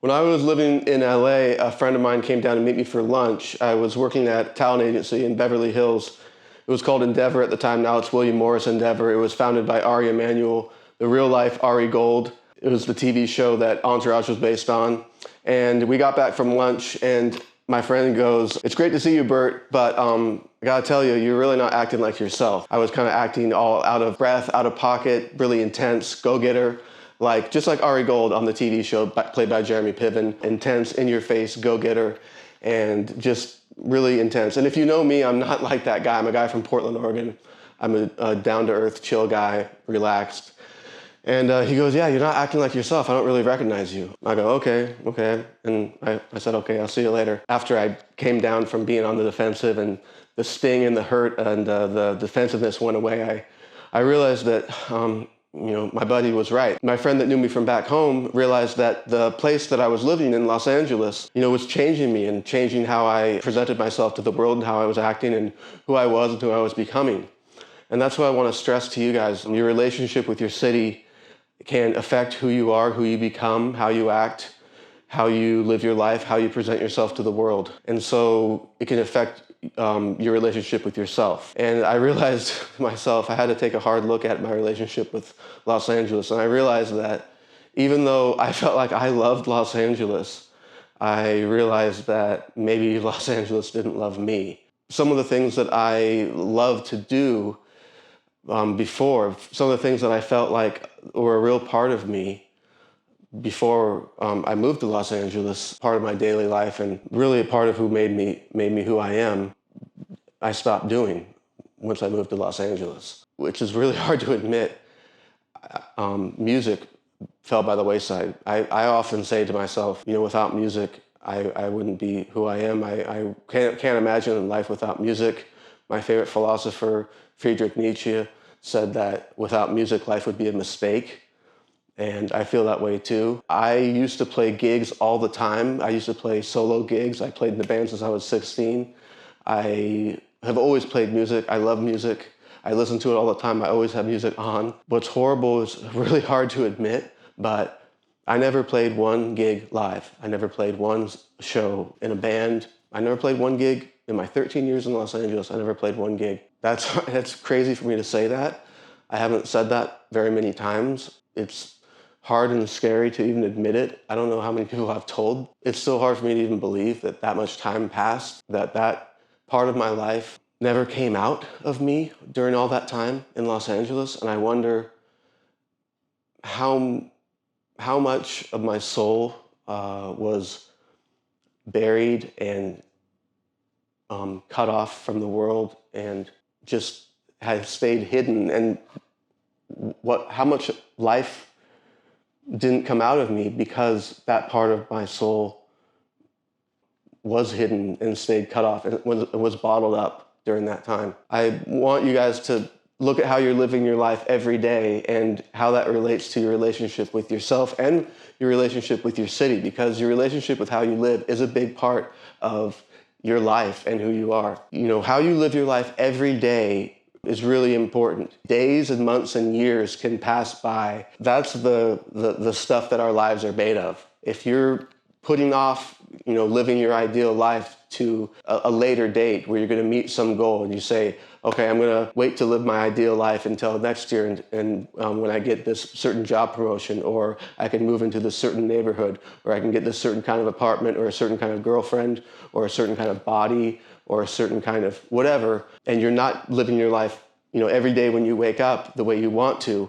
When I was living in LA, a friend of mine came down to meet me for lunch. I was working at a talent agency in Beverly Hills. It was called Endeavor at the time. Now it's William Morris Endeavor. It was founded by Ari Emanuel, the real life Ari Gold. It was the TV show that Entourage was based on. And we got back from lunch and my friend goes, "It's great to see you, Bert, but I gotta tell you, you're really not acting like yourself." I was kind of acting all out of breath, out of pocket, really intense, go-getter. Just like Ari Gold on the TV show played by Jeremy Piven, intense, in-your-face, go-getter, and just really intense. And if you know me, I'm not like that guy. I'm a guy from Portland, Oregon. I'm a down-to-earth, chill guy, relaxed. And he goes, "Yeah, you're not acting like yourself. I don't really recognize you." I go, okay. And I said, "Okay, I'll see you later." After I came down from being on the defensive and the sting and the hurt and the defensiveness went away, I realized that my buddy was right. My friend that knew me from back home realized that the place that I was living in, Los Angeles, was changing me and changing how I presented myself to the world and how I was acting and who I was and who I was becoming. And that's what I want to stress to you guys. Your relationship with your city can affect who you are, who you become, how you act, how you live your life, how you present yourself to the world. And so it can affect your relationship with yourself. And I realized myself, I had to take a hard look at my relationship with Los Angeles. And I realized that even though I felt like I loved Los Angeles, I realized that maybe Los Angeles didn't love me. Some of the things that I loved to do before, some of the things that I felt like were a real part of me before I moved to Los Angeles, part of my daily life and really a part of who made me who I am, I stopped doing once I moved to Los Angeles, which is really hard to admit. Music fell by the wayside. I often say to myself, without music, I wouldn't be who I am. I can't imagine life without music. My favorite philosopher, Friedrich Nietzsche, said that without music, life would be a mistake. And I feel that way too. I used to play gigs all the time. I used to play solo gigs. I played in the band since I was 16. I have always played music. I love music. I listen to it all the time. I always have music on. What's horrible is really hard to admit, but I never played one gig live. I never played one show in a band. I never played one gig in my 13 years in Los Angeles. I never played one gig. That's crazy for me to say that. I haven't said that very many times. It's hard and scary to even admit it. I don't know how many people I've told. It's still hard for me to even believe that much time passed, that part of my life never came out of me during all that time in Los Angeles. And I wonder how much of my soul was buried and cut off from the world and just had stayed hidden, and how much life didn't come out of me because that part of my soul was hidden and stayed cut off and it was bottled up during that time. I want you guys to look at how you're living your life every day and how that relates to your relationship with yourself and your relationship with your city, because your relationship with how you live is a big part of your life and who you are. How you live your life every day is really important. Days and months and years can pass by. That's the stuff that our lives are made of. If you're putting off, living your ideal life to a later date where you're going to meet some goal and you say, okay, I'm going to wait to live my ideal life until next year and when I get this certain job promotion, or I can move into this certain neighborhood, or I can get this certain kind of apartment, or a certain kind of girlfriend, or a certain kind of body, or a certain kind of whatever, and you're not living your life, every day when you wake up the way you want to,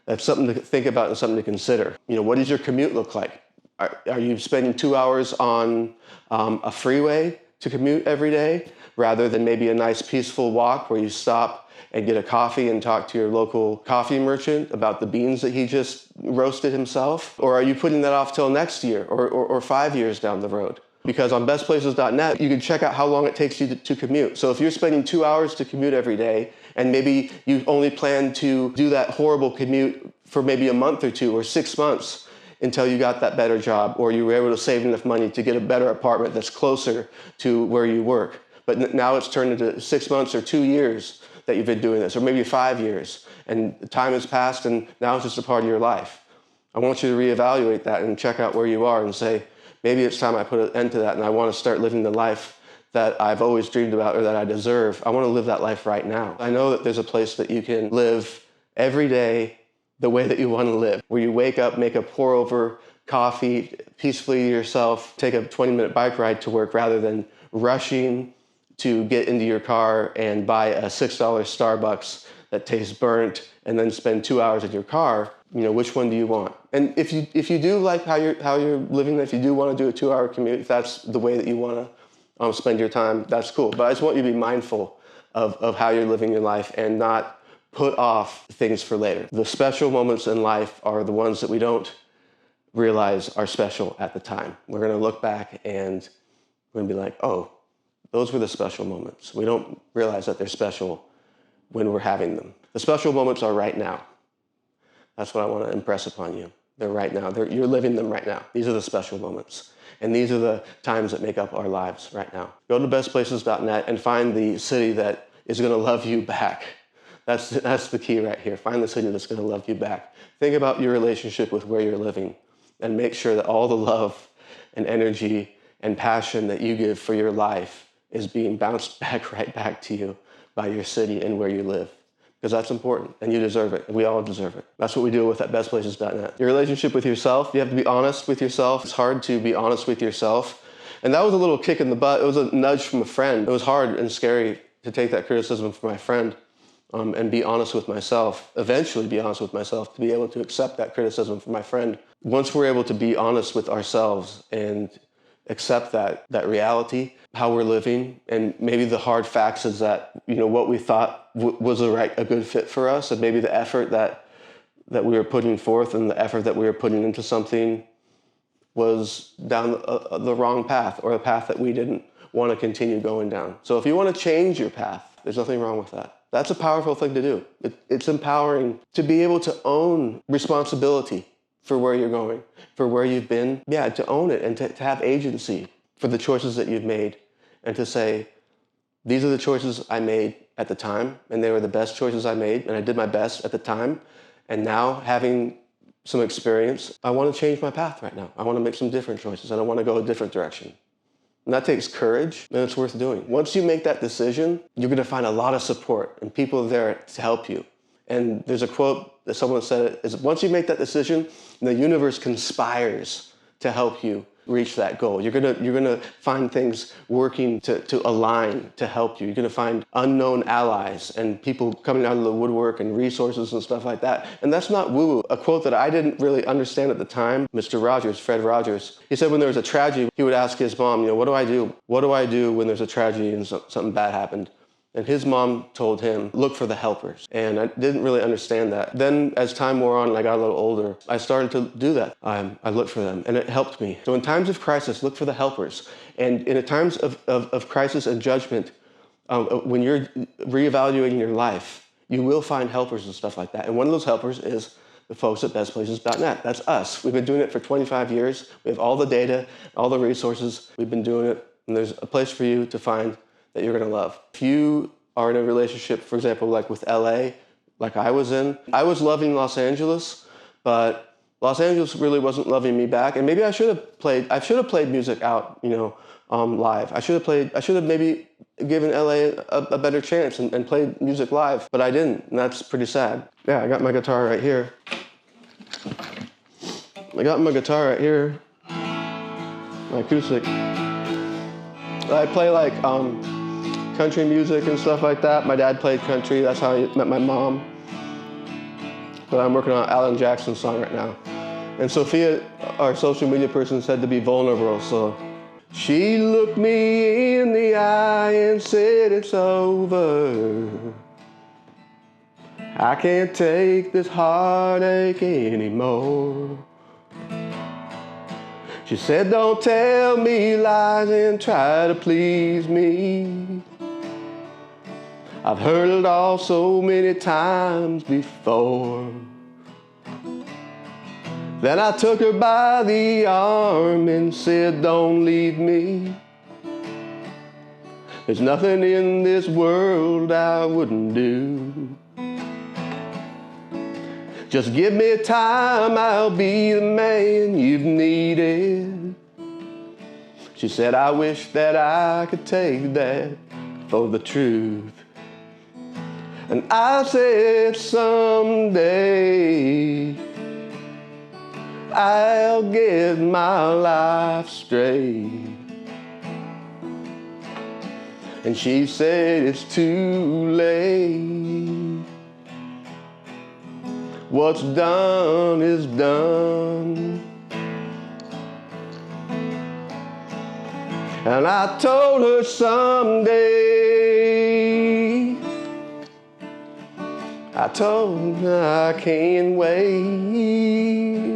that's something to think about and something to consider. What does your commute look like? Are you spending 2 hours on a freeway to commute every day, rather than maybe a nice peaceful walk where you stop and get a coffee and talk to your local coffee merchant about the beans that he just roasted himself? Or are you putting that off till next year or 5 years down the road? Because on bestplaces.net, you can check out how long it takes you to commute. So if you're spending 2 hours to commute every day, and maybe you only plan to do that horrible commute for maybe a month or 2 or 6 months until you got that better job, or you were able to save enough money to get a better apartment that's closer to where you work. But now it's turned into 6 months or 2 years that you've been doing this, or maybe 5 years, and time has passed and now it's just a part of your life. I want you to reevaluate that and check out where you are and say, maybe it's time I put an end to that and I want to start living the life that I've always dreamed about or that I deserve. I want to live that life right now. I know that there's a place that you can live every day the way that you want to live, where you wake up, make a pour over coffee peacefully to yourself, take a 20-minute bike ride to work rather than rushing to get into your car and buy a $6 Starbucks that tastes burnt and then spend 2 hours in your car. Which one do you want? And if you do like how you're living, if you do want to do a 2-hour commute, if that's the way that you want to spend your time, that's cool. But I just want you to be mindful of how you're living your life and not put off things for later. The special moments in life are the ones that we don't realize are special at the time. We're going to look back and we're going to be like, oh, those were the special moments. We don't realize that they're special when we're having them. The special moments are right now. That's what I want to impress upon you. They're right now. You're living them right now. These are the special moments. And these are the times that make up our lives right now. Go to bestplaces.net and find the city that is going to love you back. That's the key right here. Find the city that's going to love you back. Think about your relationship with where you're living and make sure that all the love and energy and passion that you give for your life is being bounced right back to you by your city and where you live. Because that's important, and you deserve it, and we all deserve it. That's what we deal with at bestplaces.net. Your relationship with yourself, you have to be honest with yourself. It's hard to be honest with yourself. And that was a little kick in the butt. It was a nudge from a friend. It was hard and scary to take that criticism from my friend and be honest with myself, eventually be honest with myself, to be able to accept that criticism from my friend. Once we're able to be honest with ourselves and accept that reality, how we're living, and maybe the hard facts is that, what we thought was a good fit for us, and maybe the effort that we were putting forth and the effort that we were putting into something was down the wrong path, or a path that we didn't want to continue going down. So if you want to change your path, there's nothing wrong with that. That's a powerful thing to do. It's empowering to be able to own responsibility for where you're going, for where you've been. Yeah, to own it and to have agency for the choices that you've made, and to say, these are the choices I made at the time, and they were the best choices I made, and I did my best at the time. And now, having some experience, I want to change my path right now. I want to make some different choices, and I want to go a different direction. And that takes courage, and it's worth doing. Once you make that decision, you're going to find a lot of support, and people are there to help you. And there's a quote that someone said, is once you make that decision, the universe conspires to help you reach that goal. You're gonna find things working to align, to help you. You're gonna find unknown allies and people coming out of the woodwork and resources and stuff like that. And that's not woo-woo. A quote that I didn't really understand at the time, Mr. Rogers, Fred Rogers, he said when there was a tragedy, he would ask his mom, what do I do? What do I do when there's a tragedy and something bad happened? And his mom told him, look for the helpers. And I didn't really understand that. Then as time wore on and I got a little older, I started to do that. I looked for them and it helped me. So in times of crisis, look for the helpers. And in times of crisis and judgment, when you're reevaluating your life, you will find helpers and stuff like that. And one of those helpers is the folks at bestplaces.net. That's us. We've been doing it for 25 years. We have all the data, all the resources. We've been doing it. And there's a place for you to find that you're gonna love. If you are in a relationship, for example, like with LA, like I was in, I was loving Los Angeles, but Los Angeles really wasn't loving me back. And maybe I should have played music out, live. I should have maybe given LA a better chance and played music live, but I didn't, and that's pretty sad. Yeah, I got my guitar right here. My acoustic. I play like, country music and stuff like that. My dad played country. That's how I met my mom. But I'm working on Alan Jackson's song right now. And Sophia, our social media person, said to be vulnerable. So she looked me in the eye and said, it's over. I can't take this heartache anymore. She said, don't tell me lies and try to please me. I've heard it all so many times before. Then I took her by the arm and said, don't leave me. There's nothing in this world I wouldn't do. Just give me time, I'll be the man you've needed. She said, I wish that I could take that for the truth. And I said, someday I'll get my life straight. And she said, it's too late. What's done is done. And I told her someday, I told her I can't wait.